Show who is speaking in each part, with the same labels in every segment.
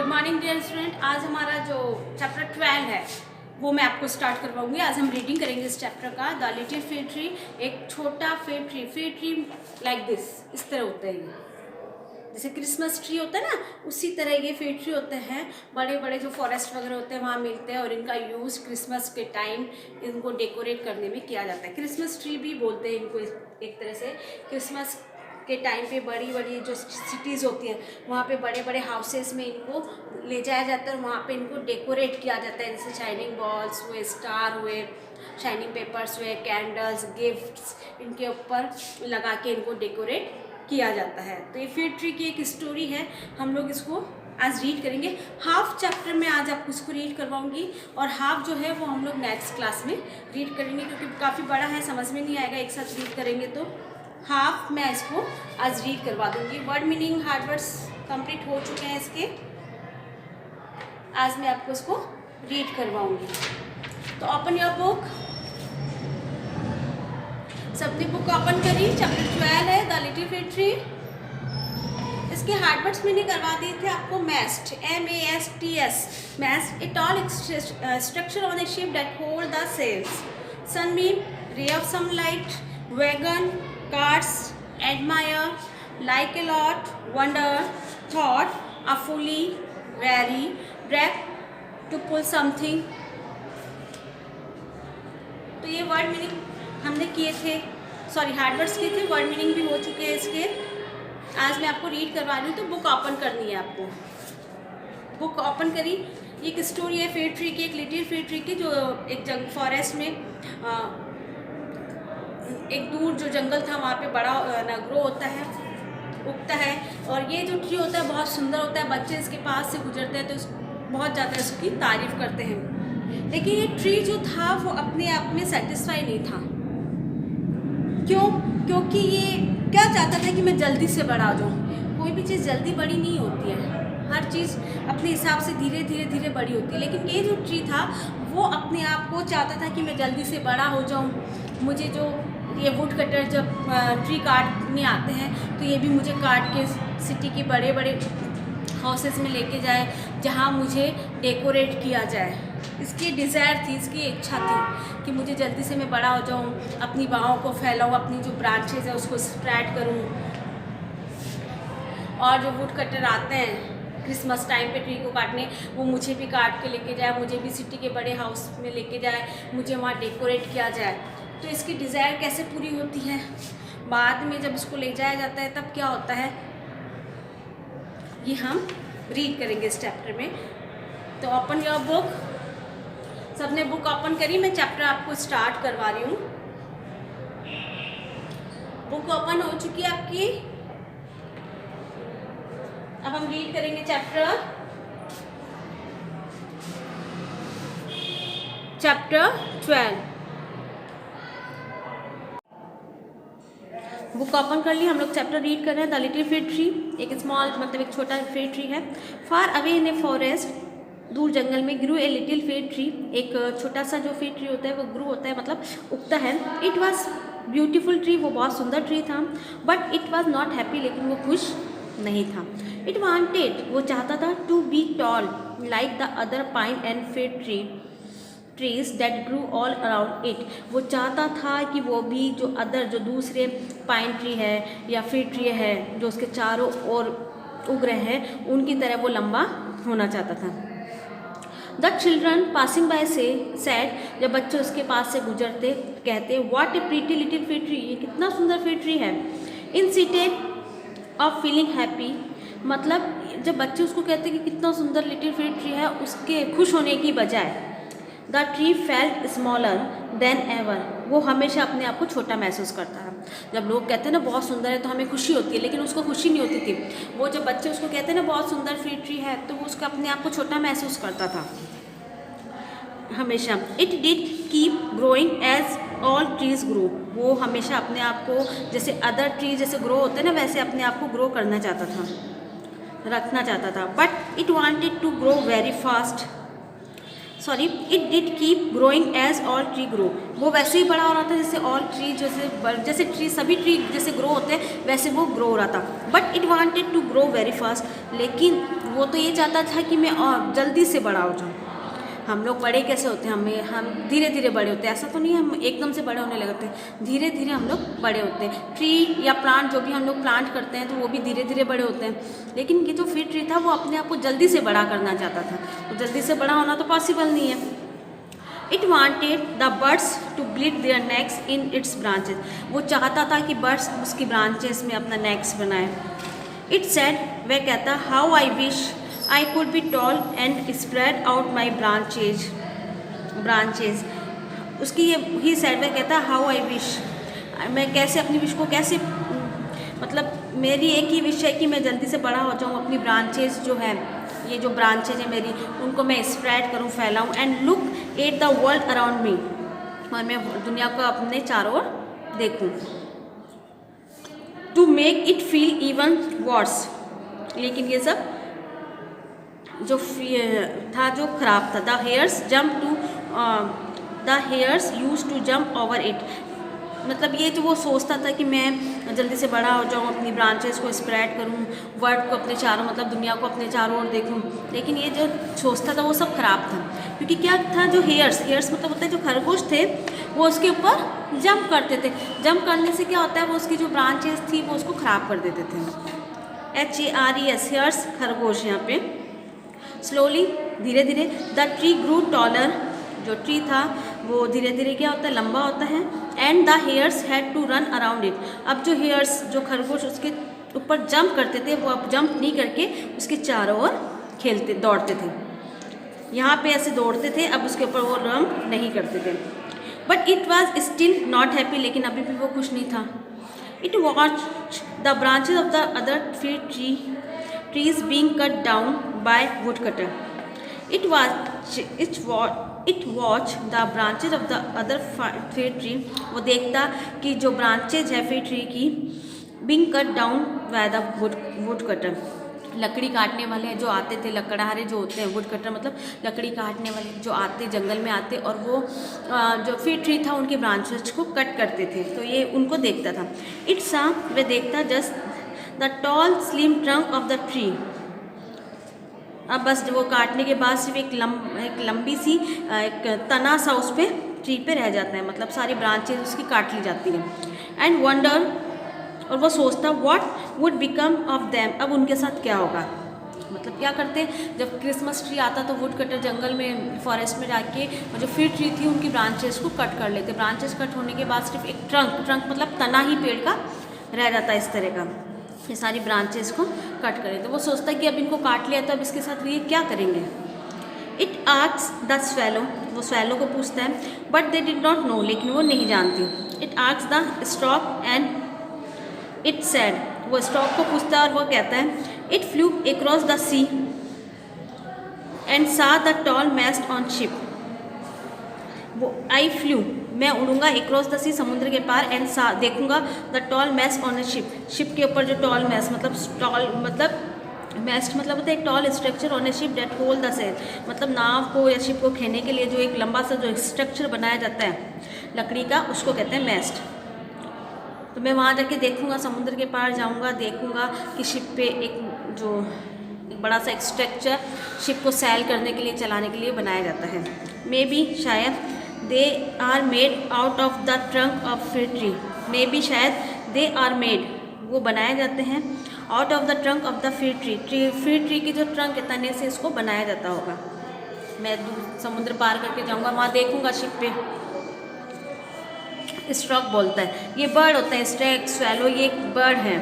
Speaker 1: Good morning dear student. आज हमारा जो चैप्टर 12 है वो मैं आपको स्टार्ट करवाऊंगी। आज हम रीडिंग करेंगे इस चैप्टर का। द लिटिल फील्ड ट्री, एक छोटा फील्ड ट्री लाइक दिस, इस तरह होता है ये, जैसे क्रिसमस ट्री होता है ना, उसी तरह ये फील्ड ट्री होते हैं। बड़े बड़े जो फॉरेस्ट वगैरह होते हैं वहाँ मिलते हैं और इनका यूज़ क्रिसमस के टाइम इनको डेकोरेट करने में किया जाता है। क्रिसमस ट्री भी बोलते हैं इनको एक तरह से। क्रिसमस के टाइम पे बड़ी बड़ी जो सिटीज़ होती हैं वहाँ पे बड़े बड़े हाउसेस में इनको ले जाया जाता है और वहाँ पे इनको डेकोरेट किया जाता है, जैसे शाइनिंग बॉल्स हुए, स्टार हुए, शाइनिंग पेपर्स हुए, कैंडल्स, गिफ्ट्स इनके ऊपर लगा के इनको डेकोरेट किया जाता है। तो ये फील्ड ट्री की एक स्टोरी है, हम लोग इसको आज रीड करेंगे। हाफ चैप्टर में आज आपको इसको रीड करवाऊंगी और हाफ जो है वो हम लोग नेक्स्ट क्लास में रीड करेंगे, क्योंकि काफ़ी बड़ा है, समझ में नहीं आएगा एक साथ रीड करेंगे। तो हाफ मैं इसको आज रीड करवा दूंगी। Word meaning hard words complete हो चुके हैं इसके, आज मैं आपको इसको रीड करवाऊंगी। तो ओपन योर बुक, सबने बुक ओपन करी। चैप्टर 12 है द लिटिल फील्ड ट्री। इसके हार्ड वर्ड्स मैंने करवा दिए थे आपको। Mast, MASTS, mast, a tall structure on a ship that hold the sails. Sunbeam, ray of sunlight. Wagon, carts, admire, like a lot, wonder, thought, a fully, very, drag, to pull something। तो ये word meaning हमने किए थे, sorry hard words किए थे, word meaning भी हो चुके हैं इसके। आज मैं आपको रीड करवा रही हूँ, तो बुक ओपन करनी है आपको। बुक ओपन करी। ये एक स्टोरी है फील्ड ट्री की, एक लिटिल फील्ड ट्री की, जो एक फॉरेस्ट में एक दूर जो जंगल था वहाँ पे बड़ा ना ग्रो होता है, उगता है। और ये जो ट्री होता है बहुत सुंदर होता है। बच्चे इसके पास से गुजरते हैं तो बहुत ज़्यादा इसकी तारीफ़ करते हैं। लेकिन ये ट्री जो था वो अपने आप में सेटिस्फाई नहीं था। क्यों? क्योंकि ये क्या चाहता था कि मैं जल्दी से बड़ा हो जाऊँ। कोई भी चीज़ जल्दी बड़ी नहीं होती है, हर चीज़ अपने हिसाब से धीरे धीरे बड़ी होती है। लेकिन ये जो ट्री था वो अपने आप को चाहता था कि मैं जल्दी से बड़ा हो जाऊँ। मुझे जो ये वुड कटर जब ट्री काटने आते हैं तो ये भी मुझे काट के सिटी के बड़े बड़े हाउसेस में लेके जाए, जहाँ मुझे डेकोरेट किया जाए। इसकी डिज़ायर थी, इसकी इच्छा थी कि मुझे जल्दी से मैं बड़ा हो जाऊँ, अपनी बाहों को फैलाऊँ, अपनी जो ब्रांचेज है उसको स्प्रेड करूँ। और जो वुड कटर आते हैं क्रिसमस टाइम पे ट्री को काटने, वो मुझे भी काट के लेके जाए, मुझे भी सिटी के बड़े हाउस में लेके जाए, मुझे वहाँ डेकोरेट किया जाए। तो इसकी डिज़ायर कैसे पूरी होती है? बाद में जब इसको ले जाया जाता है तब क्या होता है, ये हम रीड करेंगे इस चैप्टर में। तो ओपन योर बुक, सबने बुक ओपन करी। मैं चैप्टर आपको स्टार्ट करवा रही हूँ। बुक ओपन हो चुकी है आपकी। अब हम रीड करेंगे चैप्टर 12। बुक ओपन कर ली, हम लोग चैप्टर रीड कर रहे हैं। द लिटिल फील्ड ट्री, एक स्मॉल मतलब एक छोटा फील्ड ट्री है। Far away in a forest, दूर जंगल में, ग्रू ए लिटिल फील्ड ट्री, एक छोटा सा जो फील्ड ट्री होता है वो ग्रू होता है, मतलब उगता है। इट वॉज ब्यूटीफुल ट्री, वो बहुत सुंदर ट्री था। But it was not happy, लेकिन वो खुश नहीं था। इट वांटेड, वो चाहता था, to be tall like the other pine and field trees that grew all around it. वो चाहता था कि वो भी जो अदर जो दूसरे पाइन ट्री है या फील्ड ट्री है जो उसके चारों ओर उग रहे हैं, उनकी तरह वो लंबा होना चाहता था। द चिल्ड्रन पासिंग बाय से सैड, जब बच्चे उसके पास से गुजरते कहते, what A pretty little field tree, ये कितना सुंदर फील्ड ट्री है। इंस्टेड ऑफ फीलिंग हैप्पी, मतलब जब बच्चे उसको कहते कि कितना सुंदर लिटिल फील्ड ट्री है, उसके खुश होने की बजाय the tree felt smaller than ever, वो हमेशा अपने आप को छोटा महसूस करता है। जब लोग कहते हैं ना बहुत सुंदर है तो हमें खुशी होती है, लेकिन उसको खुशी नहीं होती थी। वो जब बच्चे उसको कहते हैं ना बहुत सुंदर फील्ड ट्री है, तो वो उसका अपने आप को छोटा महसूस करता था हमेशा। It did keep growing as all trees grow, वो हमेशा अपने आप को जैसे अदर ट्री जैसे ग्रो होते हैं ना, वैसे अपने आप को ग्रो करना चाहता था, रखना चाहता था। But it wanted to grow very fast, sorry it did keep growing as all tree grow. वो वैसे ही बड़ा हो रहा था जैसे ऑल ट्री, जैसे ट्री सभी ट्री जैसे ग्रो होते हैं वैसे वो ग्रो हो रहा था। But it wanted to grow very fast, लेकिन वो तो ये चाहता था कि मैं और जल्दी से बड़ा हो जाऊँ। हम लोग बड़े कैसे होते हैं, हम धीरे धीरे बड़े होते हैं, ऐसा तो नहीं हम एकदम से बड़े होने लगते हैं, धीरे धीरे हम लोग बड़े होते हैं। ट्री या प्लांट जो भी हम लोग प्लांट करते हैं तो वो भी धीरे धीरे बड़े होते हैं। लेकिन ये जो फिग ट्री था वो अपने आप को जल्दी से बड़ा करना चाहता था, तो जल्दी से बड़ा होना तो पॉसिबल नहीं है। It wanted the birds to build their nests in its branches. वो चाहता था कि बर्ड्स उसकी ब्रांचेस में अपना नेक्स बनाए। इट सेड, वह कहता, how I wish I could be tall and spread out my branches. उसकी ये ही said, वह कहता हाउ आई विश, मैं कैसे अपनी विश को कैसे, मतलब मेरी एक ही विश है कि मैं जल्दी से बड़ा हो जाऊँ, अपनी ब्रांचेस जो है, ये जो ब्रांचेज है मेरी, उनको मैं स्प्रेड करूँ, फैलाऊँ, and look at the world around me, और मैं दुनिया को अपने चारों ओर देखूँ। To make it feel even worse, लेकिन ये सब जो था जो ख़राब था। The hares used to jump over it, मतलब ये जो वो सोचता था कि मैं जल्दी से बड़ा हो जाऊँ, अपनी ब्रांचेस को स्प्रेड करूँ, वर्ल्ड को अपने चारों, मतलब दुनिया को अपने चारों ओर देखूँ, लेकिन ये जो सोचता था वो सब ख़राब था। क्योंकि क्या था, जो हेयर्स मतलब होता है जो खरगोश थे, वो उसके ऊपर जंप करते थे। जंप करने से क्या होता है, वो उसकी जो ब्रांचेस थी वो उसको ख़राब कर देते थे। HARES, हेयर्स खरगोश यहाँ पे। स्लोली, धीरे धीरे, द ट्री ग्रू टॉलर, जो ट्री था वो धीरे धीरे क्या होता है, लंबा होता है। And the hares had to run around it, अब जो हेयर्स जो खरगोश उसके ऊपर जंप करते थे वो अब जंप नहीं करके उसके चारों ओर दौड़ते थे। यहाँ पे ऐसे दौड़ते थे, अब उसके ऊपर वो जंप नहीं करते थे। But it was still not happy, लेकिन अभी भी वो खुश नहीं था। It watch the branches of the other trees being cut down by woodcutter. It watched the branches of the other fig tree. वो देखता कि जो branches है fig tree की being cut down by the woodcutter. लकड़ी काटने वाले जो आते थे, लकड़हारे जो होते हैं, वुड कटर मतलब लकड़ी काटने वाले जो आते, जंगल में आते और वो जो फिग ट्री था उनके ब्रांचेस को कट करते थे, तो ये उनको देखता था। इट सा, वह देखता just the tall slim trunk of the tree. अब बस वो काटने के बाद सिर्फ एक लंबी सी एक तना सा उस पर ट्री पे रह जाता है, मतलब सारी ब्रांचेज उसकी काट ली जाती हैं। एंड वंडर, और वो सोचता what would become of them, अब उनके साथ क्या होगा। मतलब क्या करते, जब क्रिसमस ट्री आता तो वुड कटर जंगल में, फॉरेस्ट में जाके और जो फिग ट्री थी उनकी ब्रांचेस को कट कर लेते। ब्रांचेस कट होने के बाद सिर्फ एक ट्रंक मतलब तना ही पेड़ का रह जाता है इस तरह का, ये सारी ब्रांचेस को कट करें। तो वो सोचता है कि अब इनको काट लिया तो अब इसके साथ ये क्या करेंगे। इट आस्क्स द स्वेलो, वो स्वेलो को पूछता है, but they did not know, लेकिन वो नहीं जानती। It asks the stork and it said, वो स्टॉक को पूछता है और वो कहता है, it flew across the sea and saw the tall mast on ship. वो आई फ्लू, मैं उड़ूंगा, अक्रॉस द सी, समुद्र के पार, एंड सा, देखूंगा, the tall mast on a ship, ship के ऊपर जो टॉल मैस्ट मतलब मैस्ट मतलब होता है एक tall structure on a ship that hold the sail, मतलब नाव को या शिप को खेने के लिए जो एक लंबा सा जो स्ट्रक्चर बनाया जाता है लकड़ी का, उसको कहते हैं मैस्ट। तो मैं वहाँ जाके देखूंगा, समुद्र के पार जाऊंगा, देखूंगा कि शिप पे एक बड़ा सा एक स्ट्रक्चर शिप को सैल करने के लिए, चलाने के लिए बनाया जाता है। मे बी, शायद, they are made out of the trunk of fig tree, maybe शायद, दे आर मेड, वो बनाए जाते हैं, out of the trunk of the fig tree, fig tree की जो ट्रंक है तने से इसको बनाया जाता होगा। मैं समुद्र पार करके जाऊंगा, वहाँ देखूंगा शिप पे। स्ट्रॉक बोलता है, ये बर्ड होता है, स्ट्रैक स्वैलो, ये एक बर्ड है।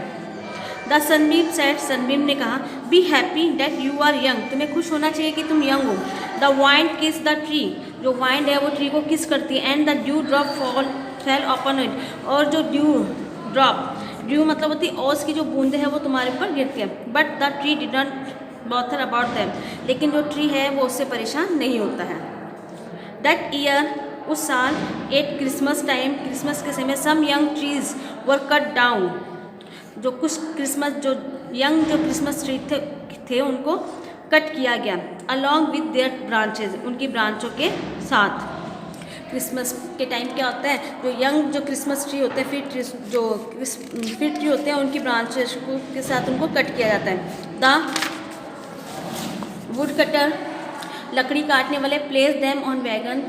Speaker 1: द सनबीम सेड, सनबीम ने कहा, be happy that you are young, तुम्हें खुश होना चाहिए कि तुम यंग हो। The wind kiss the tree, जो वाइंड है वो ट्री को किस करती है। And the dew drop fell upon it, और जो ड्यू मतलब होती है ओस की जो बूंदे हैं वो तुम्हारे ऊपर गिरती है। But the tree did not bother about them, लेकिन जो ट्री है वो उससे परेशान नहीं होता है। दैट ईयर, उस साल, एट क्रिसमस टाइम, क्रिसमस के समय, सम यंग ट्रीज वर कट डाउन, जो कुछ क्रिसमस जो यंग जो क्रिसमस ट्री थे उनको कट किया गया अलॉन्ग विद देयर ब्रांचेज, उनकी ब्रांचों के साथ। क्रिसमस के टाइम क्या होता है, जो यंग जो क्रिसमस ट्री होते हैं, फिर ट्री होते हैं, उनकी ब्रांचेस के साथ उनको कट किया जाता है। द वुड कटर, लकड़ी काटने वाले, प्लेस देम ऑन वैगन,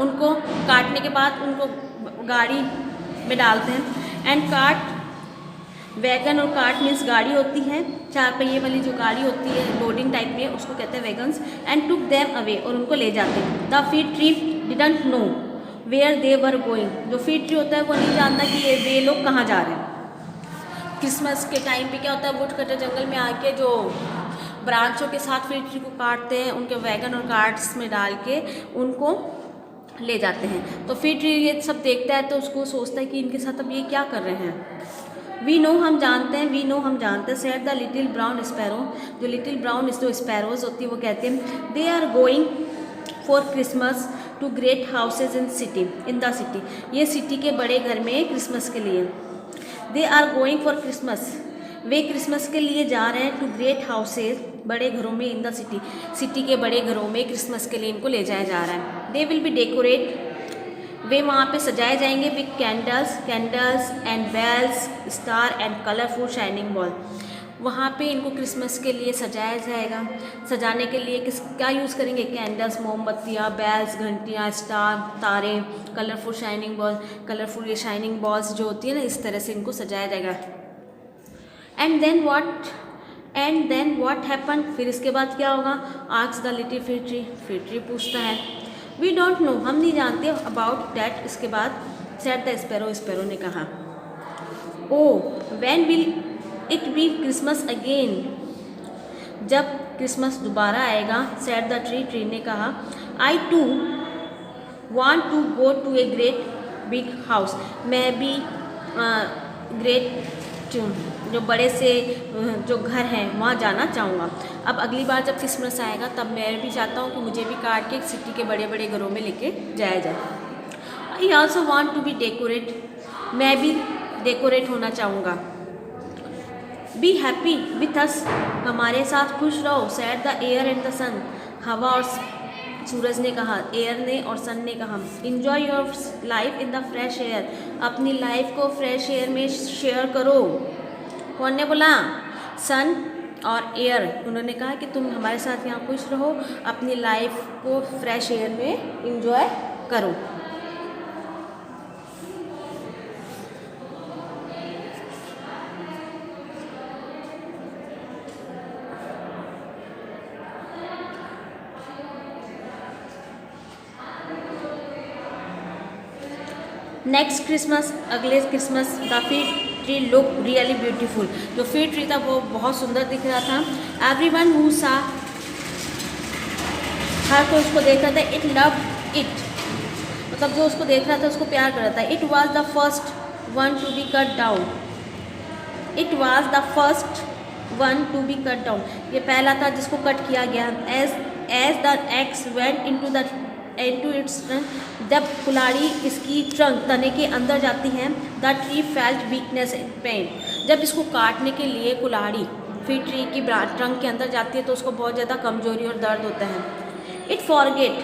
Speaker 1: उनको काटने के बाद उनको गाड़ी में डालते हैं। एंड कार्ट, वैगन और कार्ट मीन्स गाड़ी होती है, 4 पहिए वाली जो गाड़ी होती है लोडिंग टाइप में, उसको कहते हैं wagons. And took them away, और उनको ले जाते हैं। The fig tree didn't know where they were going, जो फिग ट्री होता है वो नहीं जानता कि ये लोग कहाँ जा रहे हैं। क्रिसमस के टाइम पे क्या होता है, वुड कटर जंगल में आके जो ब्रांचों के साथ फिग ट्री को काटते हैं, उनके वैगन और कार्ट्स में डाल के उनको ले जाते हैं। तो फिग ट्री ये सब देखता है तो उसको सोचता है कि इनके साथ अब ये क्या कर रहे हैं। वी नो, हम जानते हैं, said the little brown sparrow, जो लिटिल ब्राउन जो स्पैरोज होती है वो कहते हैं, they are going for Christmas to great houses in the city, ये सिटी के बड़े घर में क्रिसमस के लिए। They are going for Christmas, वे क्रिसमस के लिए जा रहे हैं। टू ग्रेट हाउसेज, बड़े घरों में, इन द सिटी, सिटी के बड़े घरों में क्रिसमस के लिए इनको ले जाया जा रहा है। दे विल बी डेकोरेट, वे वहाँ पे सजाए जाएंगे with candles and bells, star and colourful shining ball, वहाँ पे इनको क्रिसमस के लिए सजाया जाएगा। सजाने के लिए क्या यूज़ करेंगे, कैंडल्स, मोमबत्तियाँ, बेल्स, घंटियाँ, स्टार, तारे, कलरफुल शाइनिंग बॉल, कलरफुल ये शाइनिंग बॉल्स जो होती है ना, इस तरह से इनको सजाया जाएगा। एंड देन व्हाट हैपन, फिर इसके बाद क्या होगा, asks the little fig tree पूछता है। वी डोंट नो, हम नहीं जानते, अबाउट डैट, इसके बाद, सेड द स्पैरो ने कहा। Oh when will it be Christmas again, जब क्रिसमस दोबारा आएगा, सेड द ट्री ने कहा। I too want to go to a great big house, मैं भी ग्रेट जो बड़े से जो घर हैं वहाँ जाना चाहूँगा। अब अगली बार जब क्रिसमस आएगा तब मैं भी चाहता हूँ कि मुझे भी काट के सिटी के बड़े बड़े घरों में लेके जाया जाए। I also want to be decorate, मैं भी डेकोरेट होना चाहूँगा। बी हैप्पी विथ अस, हमारे साथ खुश रहो। Said the air and the sun, हवा और सूरज ने कहा, एयर ने और सन ने कहा। Enjoy your life in the fresh air, अपनी लाइफ को फ्रेश एयर में शेयर करो। कौन ने बोला, सन और एयर, उन्होंने कहा कि तुम हमारे साथ यहाँ खुश रहो, अपनी लाइफ को फ्रेश एयर में इंजॉय करो। नेक्स्ट क्रिसमस, अगले Christmas, the fig tree look really beautiful, जो फिग ट्री था वो बहुत सुंदर दिख रहा था। एवरीवन हु सा, हर कोई उसको देख रहा था। इट लव इट, मतलब जो उसको देख रहा था उसको प्यार कर रहा था। It was the first one to be cut down, it was the first one to be cut down, ये पहला था जिसको कट किया गया। As the axe went into its trunk, जब कुल्हाड़ी इसकी ट्रंक तने के अंदर जाती है। The tree felt weakness and pain, जब इसको काटने के लिए कुल्हाड़ी फिग ट्री की ट्रंक के अंदर जाती है तो उसको बहुत ज़्यादा कमजोरी और दर्द होता है। It forget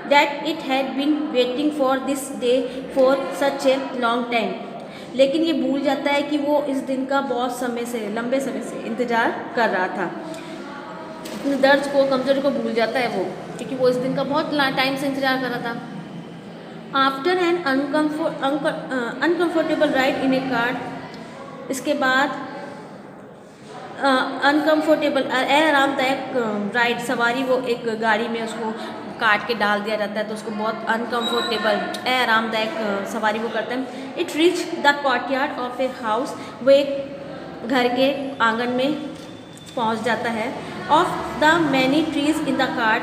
Speaker 1: that it had been waiting for this day for such a long time, लेकिन ये भूल जाता है कि वो इस दिन का बहुत समय से, लंबे समय से इंतज़ार कर रहा था। अपने दर्द को, कमजोरी को भूल जाता है वो, क्योंकि वो इस दिन का बहुत टाइम से इंतजार कर रहा था। After an uncomfortable ride in a car, इसके बाद अनकम्फर्टेबल आरामदायक राइड, सवारी, वो एक गाड़ी में उसको काट के डाल दिया जाता है तो उसको बहुत अनकम्फर्टेबल आरामदायक सवारी वो करते हैं। It reach the courtyard of a house, वो एक घर के आंगन में पहुंच जाता है। Of the many trees in the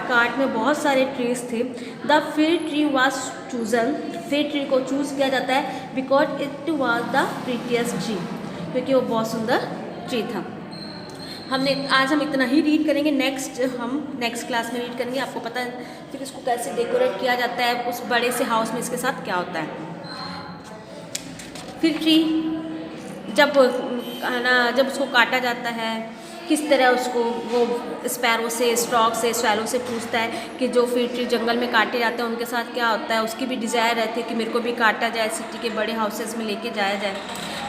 Speaker 1: cart में बहुत सारे ट्रीज थे। The fig tree was chosen, fig tree को चूज़ किया जाता है because it was the prettiest tree, क्योंकि वो बहुत सुंदर ट्री था। आज हम इतना ही रीड करेंगे, हम नेक्स्ट क्लास में रीड करेंगे। आपको पता है फिर इसको कैसे डेकोरेट किया जाता है, उस बड़े से हाउस में इसके साथ क्या होता है। फिग ट्री जब उसको काटा जाता है किस तरह उसको वो स्पैरो से, स्टॉक से, स्वैलो से पूछता है कि जो फिग ट्री जंगल में काटे जाते हैं उनके साथ क्या होता है। उसकी भी डिज़ायर रहती है कि मेरे को भी काटा जाए, सिटी के बड़े हाउसेस में लेके जाया जाए।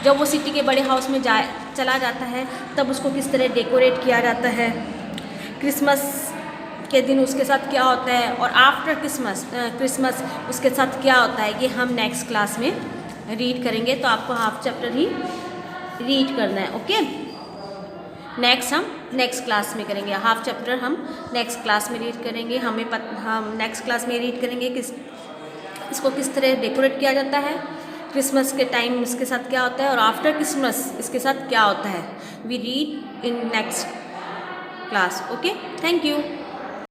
Speaker 1: जब वो सिटी के बड़े हाउस में चला जाता है तब उसको किस तरह डेकोरेट किया जाता है, क्रिसमस के दिन उसके साथ क्या होता है, और आफ्टर क्रिसमस उसके साथ क्या होता है, ये हम नेक्स्ट क्लास में रीड करेंगे। तो आपको हाफ चैप्टर ही रीड करना है। ओके, हम नेक्स्ट क्लास में करेंगे। हाफ चैप्टर हम नेक्स्ट क्लास में रीड करेंगे। हम नेक्स्ट क्लास में रीड करेंगे इसको किस तरह डेकोरेट किया जाता है, क्रिसमस के टाइम इसके साथ क्या होता है, और आफ्टर क्रिसमस इसके साथ क्या होता है। We read in next class. Okay, thank you.